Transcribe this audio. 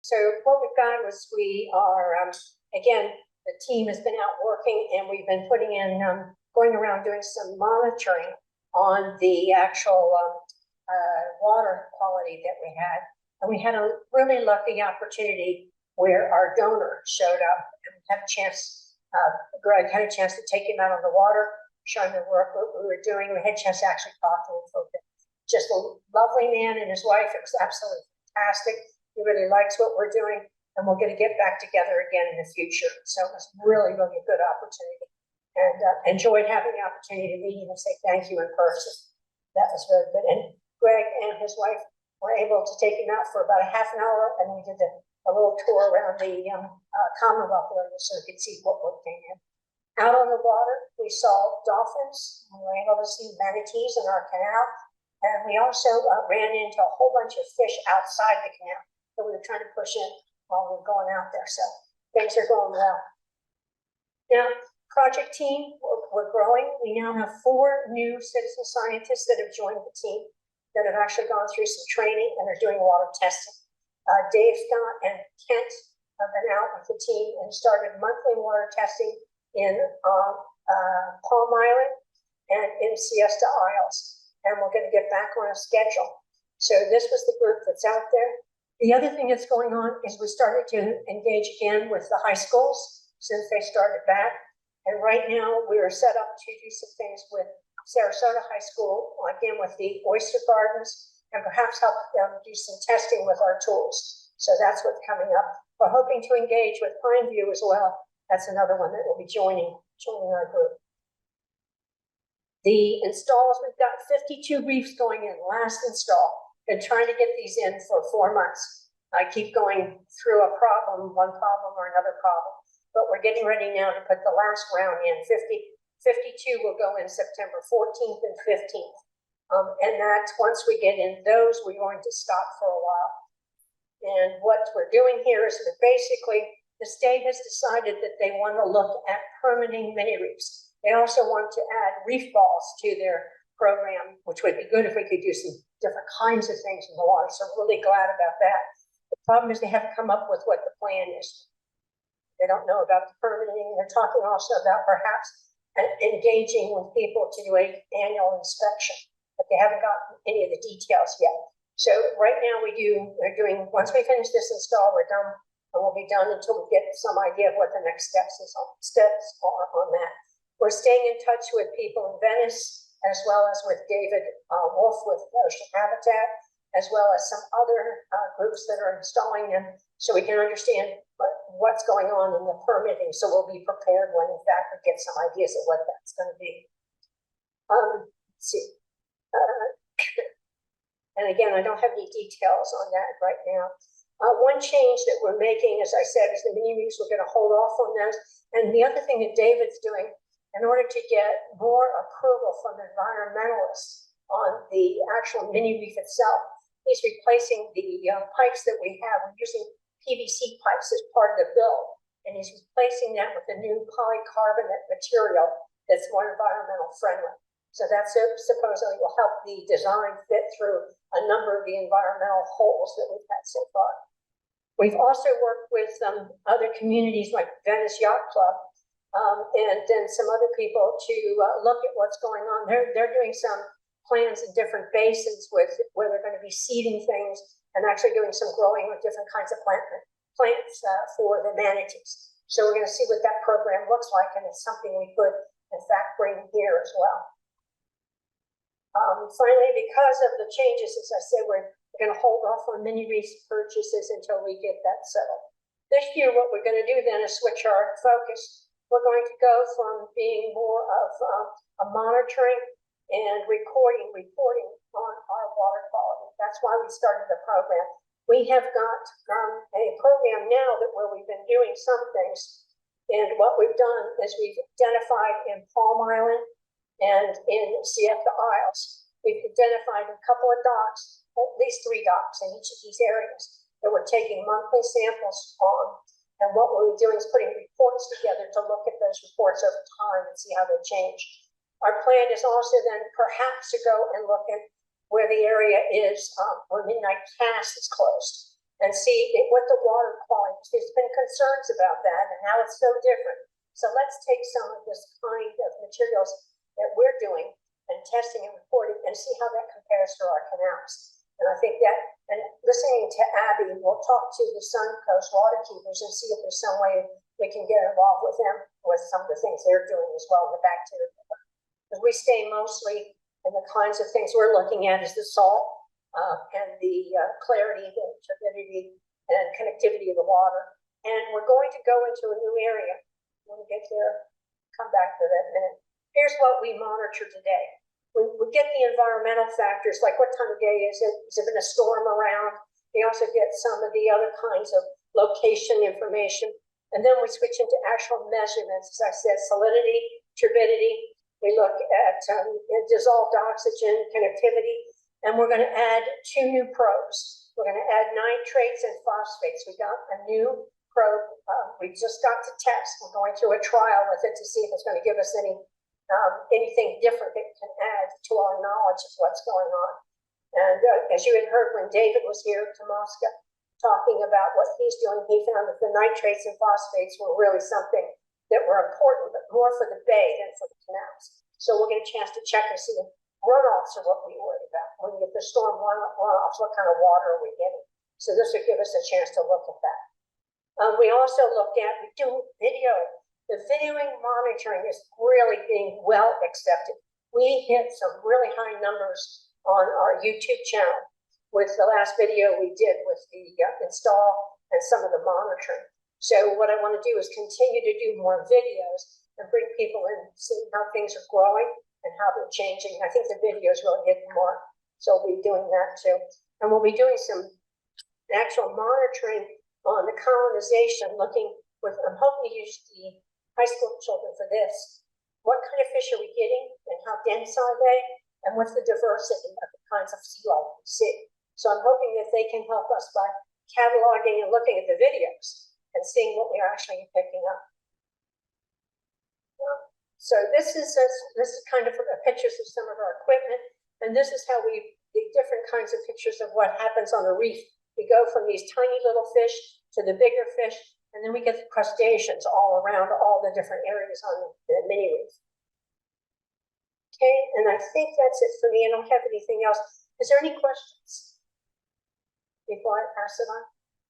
So what we've got was we are, again, the team has been out working and we've been putting in, going around doing some monitoring on the actual water quality that we had. And we had a really lucky opportunity where our donor showed up and we had a chance, Greg had a chance to take him out on the water, show him the work what we were doing. We had a chance to actually talk to him for a bit. Just a lovely man and his wife. It was absolutely fantastic. He really likes what we're doing, and we're going to get back together again in the future. So it was really, really a good opportunity, and enjoyed having the opportunity to meet him and say thank you in person. That was very good. And Greg and his wife were able to take him out for about a half an hour, and we did a little tour around the Commonwealth area so we could see what we're doing. Out on the water, we saw dolphins, and we were able to see manatees in our canal, and we also ran into a whole bunch of fish outside the canal that we were trying to push in while we were going out there. So things are going well. Now, project team, we're growing. We now have 4 new citizen scientists that have joined the team that have actually gone through some training and are doing water testing. Dave Scott and Kent have been out with the team and started monthly water testing in Palm Island and in Siesta Isles. And we're going to get back on a schedule. So this was the group that's out there. The other thing that's going on is we started to engage again with the high schools since they started back. And right now we are set up to do some things with Sarasota High School, again with the oyster gardens, and perhaps help them do some testing with our tools. So that's what's coming up. We're hoping to engage with Pineview as well. That's another one that will be joining our group. The installs, we've got 52 reefs going in, last install. Been trying to get these in for 4 months. I keep going through a problem, one problem or another problem, but we're getting ready now to put the last round in. 52 will go in September 14th and 15th. And that's once we get in those, we're going to stop for a while. And what we're doing here is that basically the state has decided that they want to look at permitting mini reefs. They also want to add reef balls to their program, which would be good if we could do some different kinds of things in the water. So I'm really glad about that. The problem is they haven't come up with what the plan is. They don't know about the permitting. They're talking also about perhaps engaging with people to do an annual inspection, but they haven't gotten any of the details yet. So right now we're doing, once we finish this install, we're done, and we'll be done until we get some idea of what the next steps are on that. We're staying in touch with people in Venice, as well as with David Wolf with Ocean Habitat, as well as some other groups that are installing them, so we can understand what's going on in the permitting, so we'll be prepared when in fact we get some ideas of what that's going to be. Let's see. And again, I don't have any details on that right now. One change that we're making, as I said, is the mini reefs. We're going to hold off on those. And the other thing that David's doing, in order to get more approval from environmentalists on the actual mini reef itself, he's replacing the pipes that we have. We're using PVC pipes as part of the build, and he's replacing that with a new polycarbonate material that's more environmental friendly. So that supposedly will help the design fit through a number of the environmental holes that we've had so far. We've also worked with other communities like Venice Yacht Club, and then some other people to look at what's going on. They're doing some plans in different basins where they're going to be seeding things and actually doing some growing with different kinds of plants for the manatees. So we're going to see what that program looks like, and it's something we could, in fact, bring here as well. Finally, because of the changes, as I said, we're going to hold off on mini reef purchases until we get that settled. This year, what we're going to do then is switch our focus. We're going to go from being more of a monitoring and reporting on our water quality. That's why we started the program. We have got a program now where we've been doing some things, and what we've done is we've identified in Palm Island and in Siesta Isles, we've identified a couple of docks, at least 3 docks in each of these areas that we're taking monthly samples on. And what we're doing is putting reports together to look at those reports over time and see how they change. Our plan is also then perhaps to go and look at where the area is, where Midnight Pass is closed. and see what the water quality is. There's been concerns about that and how it's so different. So let's take some of this kind of materials that we're doing and testing and reporting and see how that compares to our canals. And I think that, and listening to Abby, we'll talk to the Suncoast waterkeepers and see if there's some way we can get involved with them with some of the things they're doing as well in the bacteria. Because we stay mostly in the kinds of things we're looking at is the salt and the clarity, the turbidity, and connectivity of the water. And we're going to go into a new area. When we get there, come back to that in a minute. Here's what we monitor today. We get the environmental factors, like what time of day is it? Has there been a storm around? We also get some of the other kinds of location information. And then we switch into actual measurements, as I said, salinity, turbidity. We look at dissolved oxygen, connectivity, and we're going to add 2 new probes. We're going to add nitrates and phosphates. We got a new probe. We just got to test. We're going through a trial with it to see if it's going to give us anything different that can add to our knowledge of what's going on. And as you had heard when David was here to Moscow talking about what he's doing, he found that the nitrates and phosphates were really something that were important, but more for the bay than for the canals. So we'll get a chance to check and see if runoffs are what we worry about. When we get the storm runoffs, what kind of water are we getting? So this would give us a chance to look at that. We also look at, we do video. The videoing monitoring is really being well accepted. We hit some really high numbers on our YouTube channel with the last video we did with the install and some of the monitoring. So what I want to do is continue to do more videos and bring people in, see how things are growing and how they're changing. I think the videos really get more, so we'll be doing that too. And we'll be doing some actual monitoring on the colonization, looking with, I'm hoping to use the high school children for this. What kind of fish are we getting and how dense are they? And what's the diversity of the kinds of sea life we see? So I'm hoping that they can help us by cataloging and looking at the videos and seeing what we're actually picking up. So this is kind of pictures of some of our equipment. And this is how the different kinds of pictures of what happens on a reef. We go from these tiny little fish to the bigger fish, and then we get the crustaceans all around all the different areas on the mini reef. Okay, and I think that's it for me. I don't have anything else. Is there any questions before I pass it on?